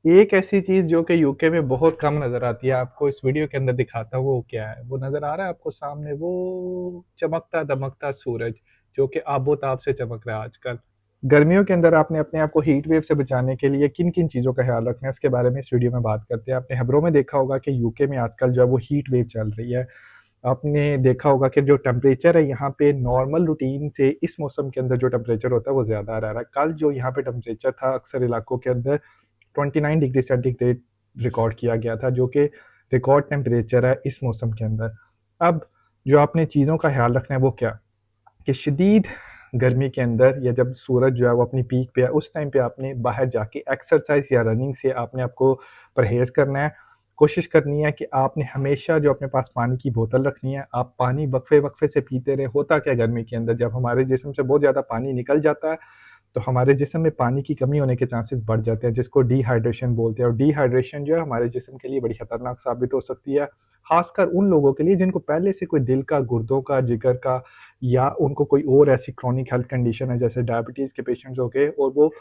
एक ऐसी चीज़ जो कि यूके में बहुत कम नज़र आती है, आपको इस वीडियो के अंदर दिखाता हूँ, वो क्या है? वो नज़र आ रहा है आपको सामने, वो चमकता-दमकता सूरज, जो कि आबो-ताब से चमक रहा है आजकल। गर्मियों के अंदर आपने अपने आप को हीट वेव से बचाने के लिए किन-किन चीज़ों का ख़्याल रखना है, इसके बारे में इस वीडियो में बात करते हैं। आपने खबरों में देखा होगा कि यूके में आजकल जो है वो हीट वेव चल रही है। आपने देखा होगा कि जो टेम्परेचर है यहाँ पे नॉर्मल रूटीन से इस मौसम के अंदर जो टेम्परेचर होता है वो ज़्यादा रह रहा है। कल जो यहाँ पे टेम्परेचर था अक्सर इलाकों के अंदर 29 डिग्री सेंटीग्रेड रिकॉर्ड किया गया था, जो कि रिकॉर्ड टेम्परेचर है इस मौसम के अंदर। अब जो आपने चीज़ों का ख़्याल रखना है वो क्या? कि शदीद गर्मी के अंदर या जब सूरज जो है वो अपनी पीक पे है, उस टाइम पे आपने बाहर जाके एक्सरसाइज़ या रनिंग से आपने आपको परहेज़ करना है। कोशिश करनी है कि आपने हमेशा जो अपने पास पानी की बोतल रखनी है, आप पानी वक़्फ़े-वक़्फ़े से पीते रहें। होता क्या है गर्मी के अंदर, जब हमारे जिस्म से बहुत ज़्यादा पानी निकल जाता है, तो हमारे जिस्म में पानी की कमी होने के चांसेस बढ़ जाते हैं, जिसको डिहाइड्रेशन बोलते हैं, और डिहाइड्रेशन जो है हमारे जिस्म के लिए बड़ी खतरनाक साबित हो सकती है। ख़ासकर उन लोगों के लिए जिनको पहले से कोई दिल का, गुर्दों का, जिगर का या उनको कोई और ऐसी क्रोनिक हेल्थ कंडीशन है, जैसे डायबिटीज़ के पेशेंट्स हो गए, और वो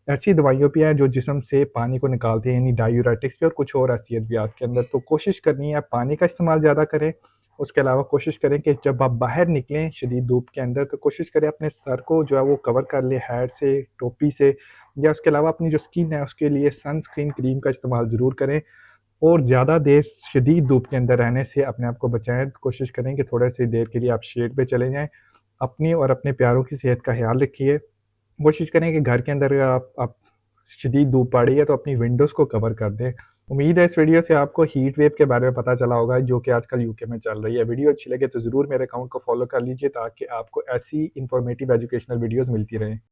ऐसी दवाइयों पे हैं जो जिस्म से पानी को निकालती हैं, यानी डायूरेटिक्स भी, और कुछ और ऐसी अद्वियात के अंदर। तो कोशिश करनी है पानी का इस्तेमाल ज़्यादा करें। उसके अलावा कोशिश करें कि जब आप बाहर निकलें शदीद धूप के अंदर, तो कोशिश करें अपने सर को जो है वो कवर कर लें हैट से, टोपी से, या उसके अलावा अपनी जो स्किन है उसके लिए सनस्क्रीन क्रीम का इस्तेमाल ज़रूर करें। और ज़्यादा देर शदीद धूप के अंदर रहने से अपने आप को बचाएँ। कोशिश करें कि थोड़ी-सी देर के लिए आप शेड पे चले जाएँ। अपनी और अपने प्यारों की सेहत का ख़्याल रखिए। कोशिश करें कि घर के अंदर अगर आप शदीद धूप पड़ रही है तो अपनी विंडोज़ को कवर कर दें। उम्मीद है इस वीडियो से आपको हीट वेव के बारे में पता चला होगा, जो कि आजकल यूके में चल रही है। वीडियो अच्छी लगे तो ज़रूर मेरे अकाउंट को फ़ॉलो कर लीजिए, ताकि आपको ऐसी इन्फॉर्मेटिव एजुकेशनल वीडियोज़ मिलती रहें।